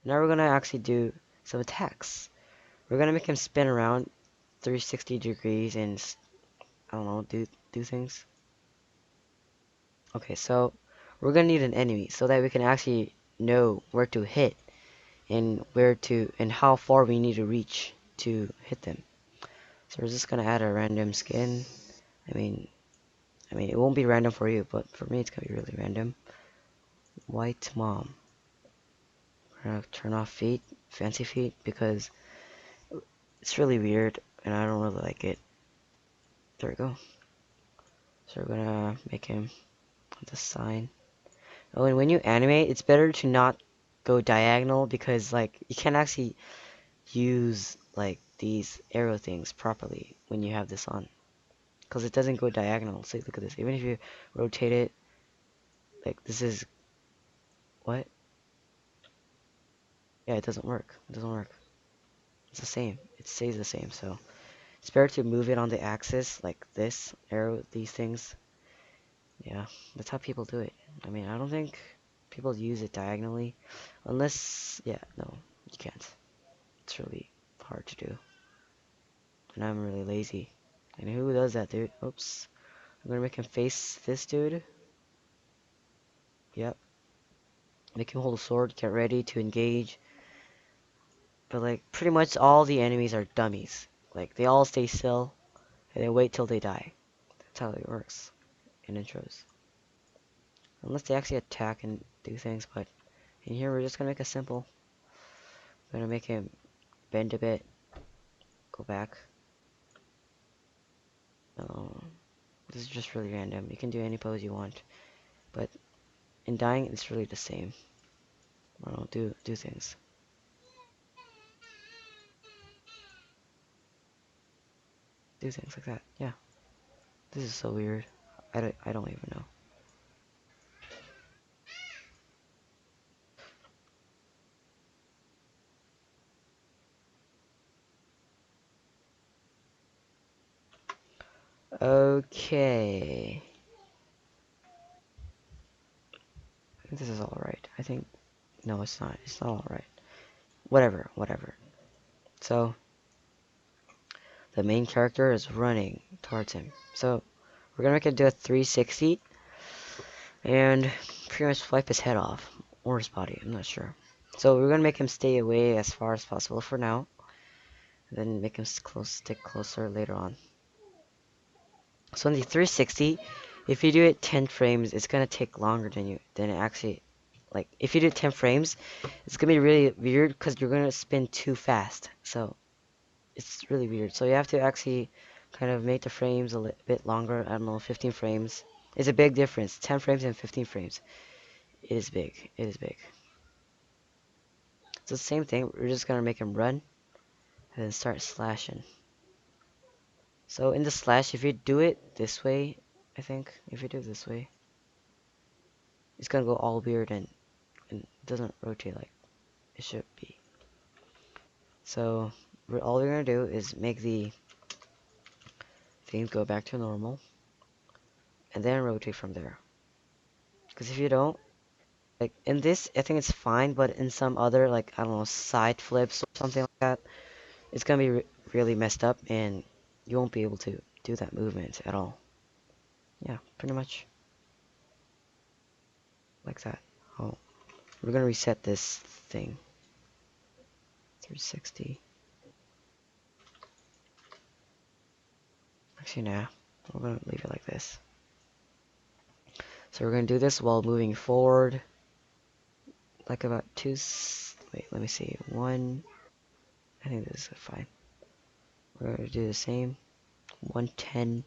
Now we're gonna actually do some attacks. We're gonna make him spin around 360 degrees and I don't know, do things. Okay, so we're gonna need an enemy so that we can actually know where to hit and how far we need to reach to hit them. So we're just gonna add a random skin. I mean, it won't be random for you, but for me it's gonna be really random. White mom. We're gonna turn off feet, fancy feet, because it's really weird and I don't really like it. There we go. So we're gonna make him the sign. Oh, and when you animate, it's better to not go diagonal because like you can't actually use like these arrow things properly when you have this on, because it doesn't go diagonal. See, look at this. Even if you rotate it, like this is what? Yeah, it doesn't work. It doesn't work. It's the same. It stays the same. So it's better to move it on the axis like this arrow, these things. Yeah, that's how people do it. I mean, I don't think people use it diagonally unless, yeah, no, you can't. It's really hard to do. And I'm really lazy. And who does that, dude? Oops. I'm gonna make him face this dude. Yep. Make him hold a sword, get ready to engage. But like, pretty much all the enemies are dummies. Like, they all stay still, and they wait till they die. That's how it works in intros. Unless they actually attack and do things, but in here we're just gonna make a simple. We're gonna make him bend a bit, go back. This is just really random. You can do any pose you want, but in dying, it's really the same. I don't know, do things. Do things like that. Yeah. This is so weird. I don't even know. Okay. I think this is alright. I think no, it's not. It's not alright. Whatever, whatever. So the main character is running towards him. So we're gonna make it do a 360 and pretty much wipe his head off or his body. I'm not sure. So we're gonna make him stay away as far as possible for now, and then make him stick closer later on. So in the 360, if you do it 10 frames, it's gonna take longer than it actually. Like if you do 10 frames, it's gonna be really weird because you're gonna spin too fast. So it's really weird. So you have to actually kind of make the frames a bit longer. I don't know, 15 frames. It's a big difference. 10 frames and 15 frames. It is big. It is big. So the same thing. We're just gonna make him run and then start slashing. So in the slash, if you do it this way, I think if you do it this way, it's gonna go all weird and it doesn't rotate like it should be. So all we're gonna do is make the things go back to normal and then rotate from there. Because if you don't, like in this, I think it's fine, but in some other, like I don't know, side flips or something like that, it's gonna be really messed up and you won't be able to do that movement at all. Yeah, pretty much like that. Oh, we're gonna reset this thing. 360. Actually, nah. We're gonna leave it like this. So we're gonna do this while moving forward. Like about wait, let me see. One. I think this is fine. We're gonna do the same. 110.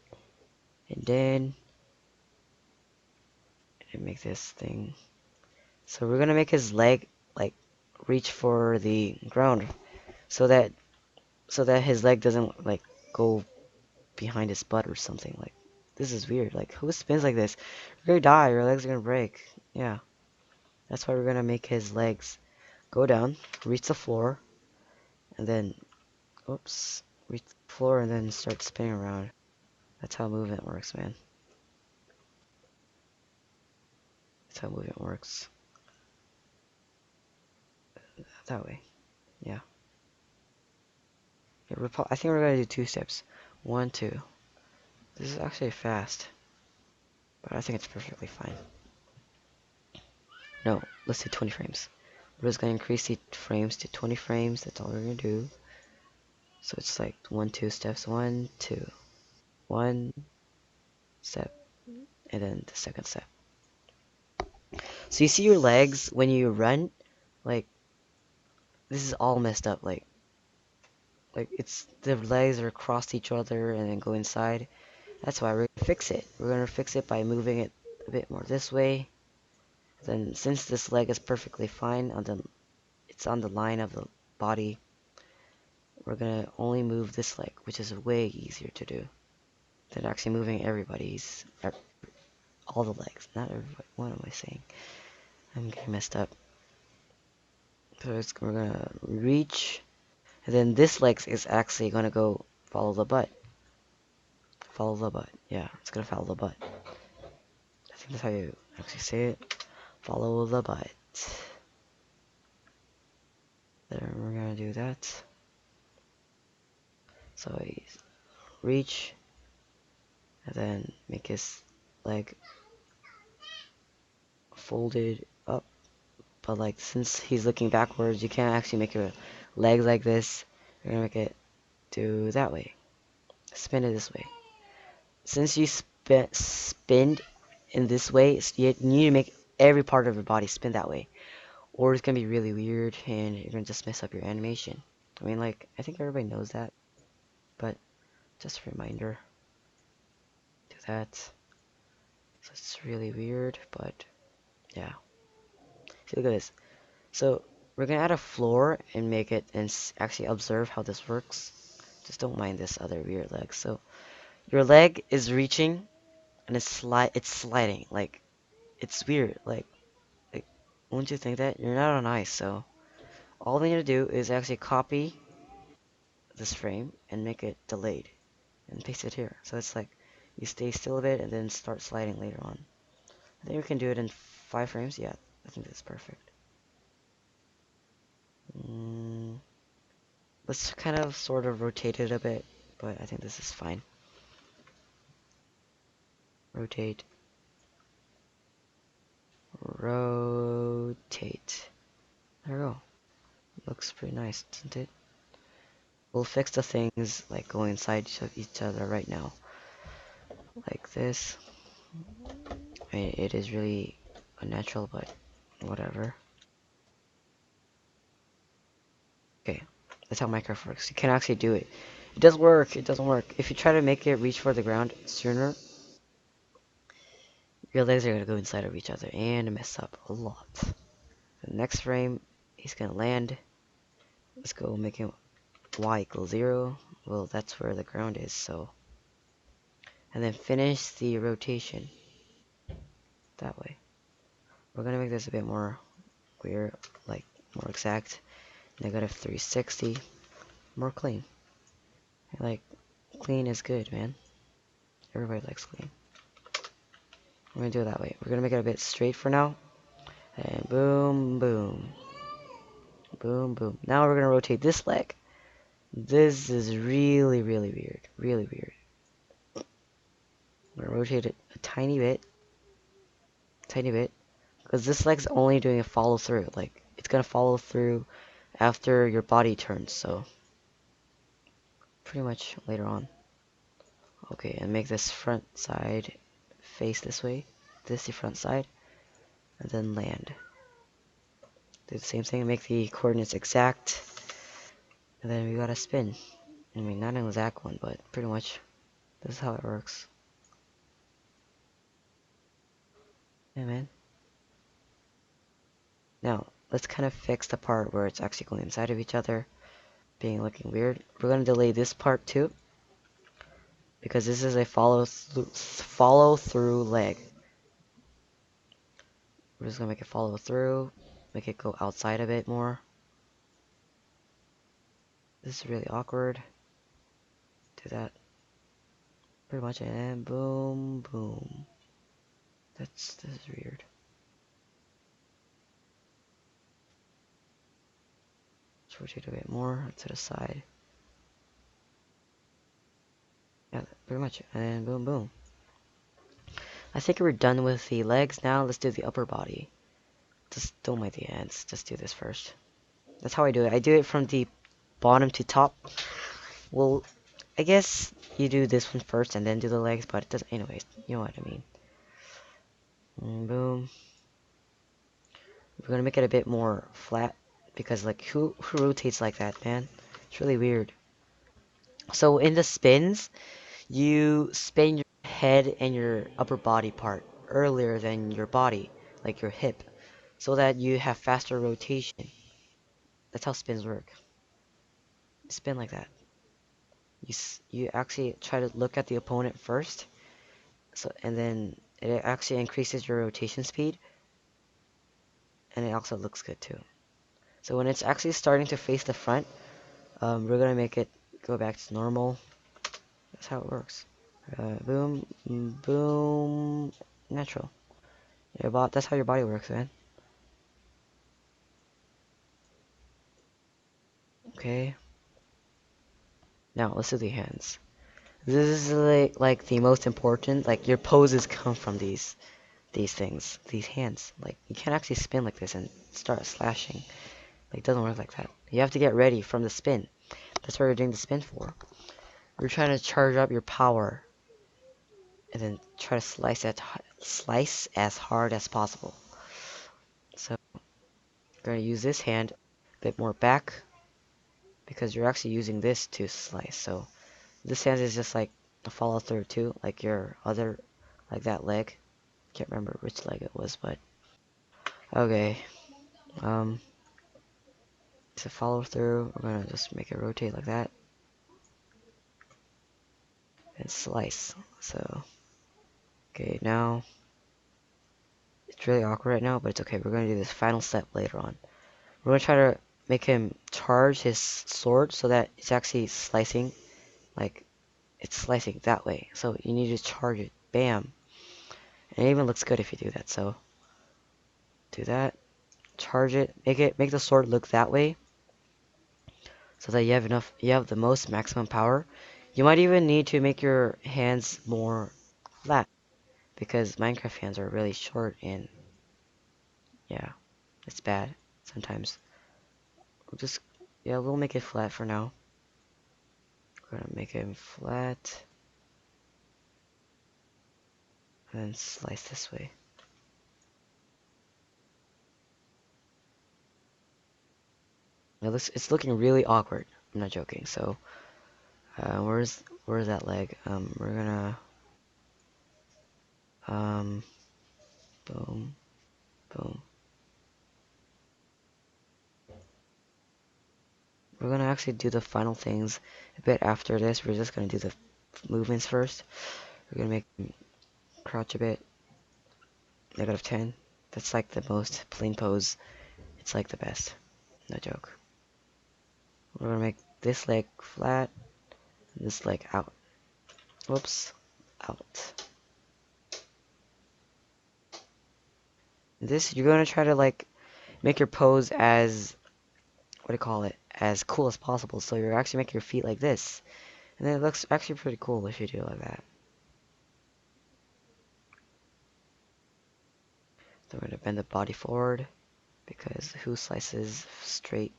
And then. And make this thing. So we're gonna make his leg like reach for the ground, so that his leg doesn't like go behind his butt or something. Like this is weird. Like who spins like this? You're gonna die. Your legs are gonna break. Yeah, that's why we're gonna make his legs go down, reach the floor, and then oops, reach the floor and then start spinning around. That's how movement works, man. That's how movement works. that way. Yeah. I think we're gonna do 2 steps. 1, 2. This is actually fast, but I think it's perfectly fine. No, let's do 20 frames. We're just gonna increase the frames to 20 frames. That's all we're gonna do. So it's like 1, 2 steps. 1, 2. 1 step, and then the second step. So you see your legs when you run, like this is all messed up. Like it's the legs are across each other and then go inside. That's why we're gonna fix it. We're gonna fix it by moving it a bit more this way. Then since this leg is perfectly fine it's on the line of the body, we're gonna only move this leg, which is way easier to do than actually moving everybody's all the legs. Not everybody. What am I saying? I'm getting messed up. So we're gonna reach, and then this leg is actually gonna go follow the butt. Follow the butt. Yeah, it's gonna follow the butt. I think that's how you actually say it. Follow the butt. There, we're gonna do that. So he's reach, and then make his leg folded up. But like since he's looking backwards, you can't actually make your legs like this. You're gonna make it do that way. Spin it this way. Since you spin in this way, you need to make every part of your body spin that way, or it's gonna be really weird and you're gonna just mess up your animation. I mean, like, I think everybody knows that, but just a reminder. Do that. So it's really weird, but yeah. See, look at this. So we're gonna add a floor and make it and actually observe how this works. Just don't mind this other weird leg. So your leg is reaching and it's sliding. Like it's weird. Like won't you think that? You're not on ice, so all we need to do is actually copy this frame and make it delayed and paste it here. So it's like you stay still a bit and then start sliding later on. I think we can do it in 5 frames. Yeah, I think that's perfect. Let's kind of sort of rotate it a bit, but I think this is fine. Rotate. Rotate. There we go. Looks pretty nice, doesn't it? We'll fix the things like going inside each other right now. Like this. I mean, it is really unnatural, but whatever. Okay, that's how Minecraft works. You can actually do it. It does work. It doesn't work. If you try to make it reach for the ground sooner, your legs are gonna go inside of each other and mess up a lot. The next frame, he's gonna land. Let's go make him y equals 0. Well, that's where the ground is, so. And then finish the rotation that way. We're gonna make this a bit more weird, like more exact. -360, more clean. Like, clean is good, man. Everybody likes clean. We're gonna do it that way. We're gonna make it a bit straight for now. And boom, boom. Boom, boom. Now we're gonna rotate this leg. This is really, really weird. Really weird. I'm gonna rotate it a tiny bit. Tiny bit. Because this leg's only doing a follow through. Like, it's gonna follow through after your body turns, so. Pretty much later on. Okay, and make this front side face this way. This the front side. And then land. Do the same thing, make the coordinates exact. And then we gotta spin. I mean, not an exact one, but pretty much this is how it works. Yeah, man. Now, let's kind of fix the part where it's actually going inside of each other, being looking weird. We're gonna delay this part too, because this is a follow through leg. We're just gonna make it follow through, make it go outside a bit more. This is really awkward. Do that. Pretty much, and boom, boom. This is weird. Let's rotate a bit more to the side. Yeah, pretty much. And boom, boom. I think we're done with the legs. Now let's do the upper body. Just don't mind the ants. Just do this first. That's how I do it. I do it from the bottom to top. Well, I guess you do this one first and then do the legs, but it doesn't. Anyways, you know what I mean. Boom. We're gonna make it a bit more flat because like who rotates like that, man? It's really weird. So in the spins, you spin your head and your upper body part earlier than your body, like your hip, so that you have faster rotation. That's how spins work. Spin like that. You actually try to look at the opponent first, so and then it actually increases your rotation speed, and it also looks good too. So when it's actually starting to face the front, we're gonna make it go back to normal. That's how it works. Boom, boom, natural. That's how your body works, man. Okay. Now let's do the hands. This is like the most important. Like your poses come from these things, these hands. Like you can't actually spin like this and start slashing. Like it doesn't work like that. You have to get ready from the spin. That's what you're doing the spin for. You're trying to charge up your power and then try to slice as hard as possible. So you're gonna use this hand a bit more back because you're actually using this to slice. So this hand is just like a follow through too, like your other, like that leg. Can't remember which leg it was, but okay. Um, to follow through, we're gonna just make it rotate like that and slice. So okay, now it's really awkward right now, but it's okay. We're gonna do this final step later on. We're gonna try to make him charge his sword so that it's actually slicing, like it's slicing that way. So you need to charge it. Bam. And it even looks good if you do that. So do that. Charge it. Make the sword look that way so that you have the most maximum power. You might even need to make your hands more flat because Minecraft hands are really short and yeah, it's bad sometimes. We'll just, yeah, we'll make it flat for now. We're gonna make him flat and then slice this way. Now this, it's looking really awkward. I'm not joking. So, where's that leg? We're gonna, um, boom, boom. We're gonna actually do the final things a bit after this. We're just gonna do the movements first. We're gonna make him crouch a bit. -10. That's like the most plain pose. It's like the best. No joke. We're gonna make this leg flat, this leg out. Whoops, out. This, you're gonna try to like make your pose as, what do you call it, as cool as possible. So you're actually making your feet like this. And then it looks actually pretty cool if you do it like that. So we're gonna bend the body forward because who slices straight?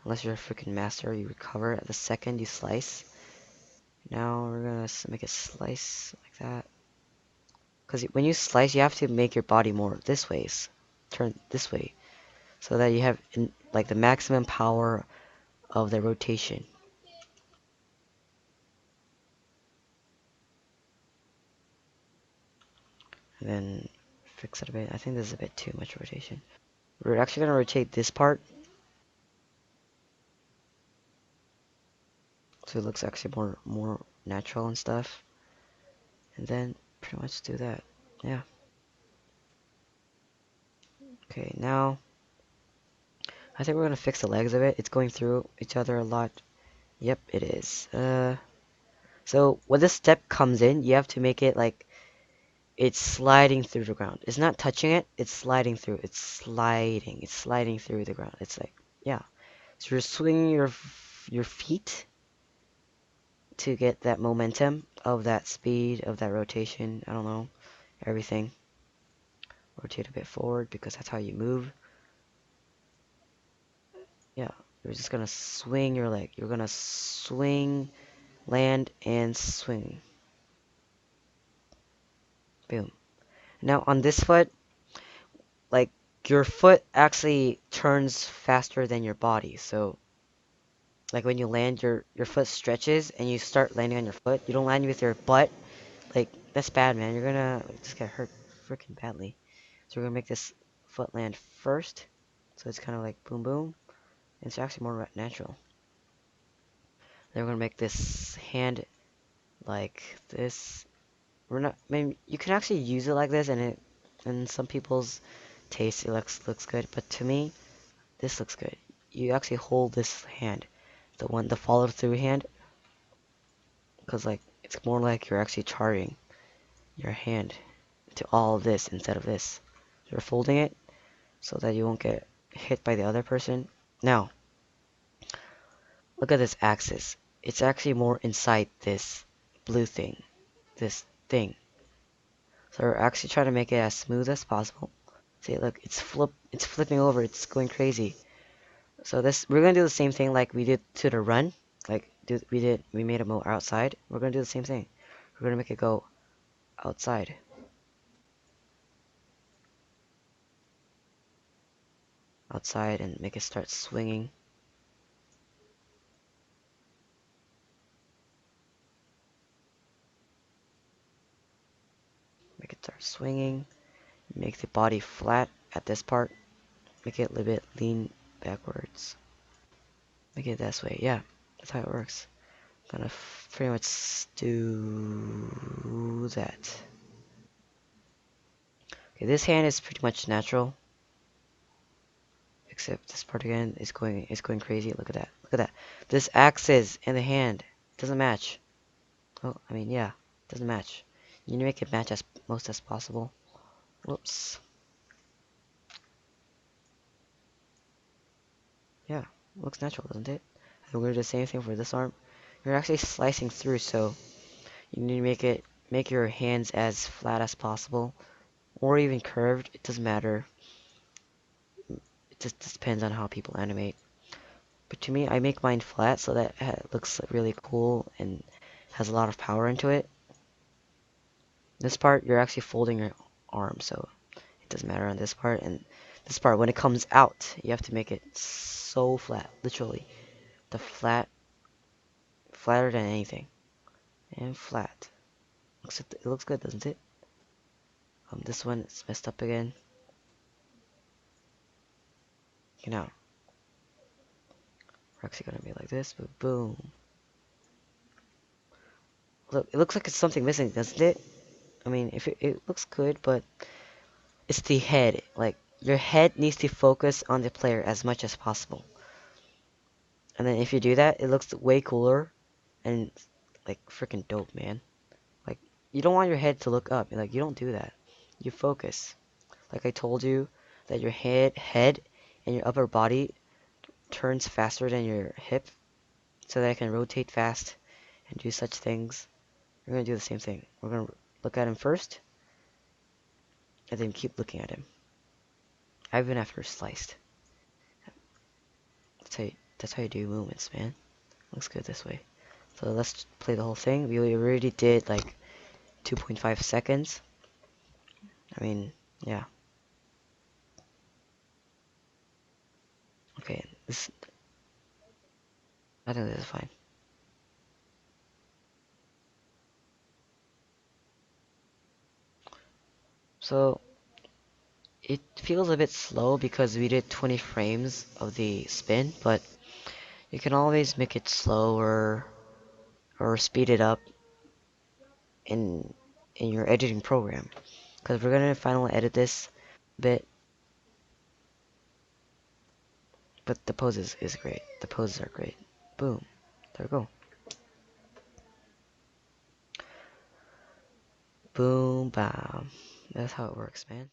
Unless you're a freaking master, you recover at the second you slice. Now we're gonna make a slice like that. Because when you slice, you have to make your body more this way. Turn this way. So that you have like the maximum power of the rotation. And then fix it a bit. I think this is a bit too much rotation. We're actually gonna rotate this part. So it looks actually more natural and stuff. And then pretty much do that. Yeah. Okay, now I think we're gonna fix the legs of it. It's going through each other a lot. Yep, it is. So when this step comes in, you have to make it like it's sliding through the ground. It's not touching it, it's sliding through. It's sliding through the ground. It's like, yeah. So you're swinging your feet to get that momentum of that speed, of that rotation. I don't know, everything. Rotate a bit forward because that's how you move. Yeah, you're just gonna swing your leg. You're gonna swing, land, and swing. Boom. Now on this foot, like your foot actually turns faster than your body. So like when you land, your foot stretches and you start landing on your foot. You don't land with your butt. Like that's bad, man. You're gonna just get hurt freaking badly. So we're gonna make this foot land first. So it's kind of like boom boom. And it's actually more natural. Then we're gonna make this hand like this. We're not. I mean, you can actually use it like this, and in some people's taste, it looks good. But to me, this looks good. You actually hold this hand, the follow through hand, because like it's more like you're actually charging your hand to all of this instead of this. You're folding it so that you won't get hit by the other person. Now, look at this axis. It's actually more inside this blue thing, this thing. So we're actually trying to make it as smooth as possible. See, look, it's flipping over, it's going crazy. So this, we're gonna do the same thing like we did to the run. Like we made it go outside. We're gonna do the same thing. We're gonna make it go outside, outside, and make it start swinging. Make it start swinging. Make the body flat at this part. Make it a little bit lean backwards. Make it this way. Yeah, that's how it works. Gonna pretty much do that. Okay, this hand is pretty much natural, except this part again is going crazy. Look at that. Look at that. This axis and the hand doesn't match. Oh, I mean, yeah, doesn't match. You need to make it match as most as possible. Whoops. Yeah, looks natural, doesn't it? And we're gonna do the same thing for this arm. You're actually slicing through, so you need to make your hands as flat as possible, or even curved. It doesn't matter. It just depends on how people animate. But to me, I make mine flat so that it looks really cool and has a lot of power into it. This part, you're actually folding your arm, so it doesn't matter on this part. And this part, when it comes out, you have to make it so flat, literally. The flatter than anything. And flat. It looks good, doesn't it? This one is messed up again. Okay, now, we're actually gonna be like this, but boom. Look, it looks like it's something missing, doesn't it? I mean, if it looks good, but it's the head. Like, your head needs to focus on the player as much as possible. And then if you do that, it looks way cooler and like freaking dope, man. Like, you don't want your head to look up. Like, you don't do that. You focus. Like I told you, that your head and your upper body turns faster than your hip, so that I can rotate fast and do such things. We're gonna do the same thing. We're gonna look at him first, and then keep looking at him. Even after sliced. That's how you do movements, man. Looks good this way. So let's play the whole thing. We already did like 2.5 seconds. I mean, yeah. Okay, I think this is fine. So it feels a bit slow because we did 20 frames of the spin, but you can always make it slower or speed it up in your editing program. Because we're gonna finally edit this bit, but the poses is great. The poses are great. Boom. There we go. Boom, bam. That's how it works, man.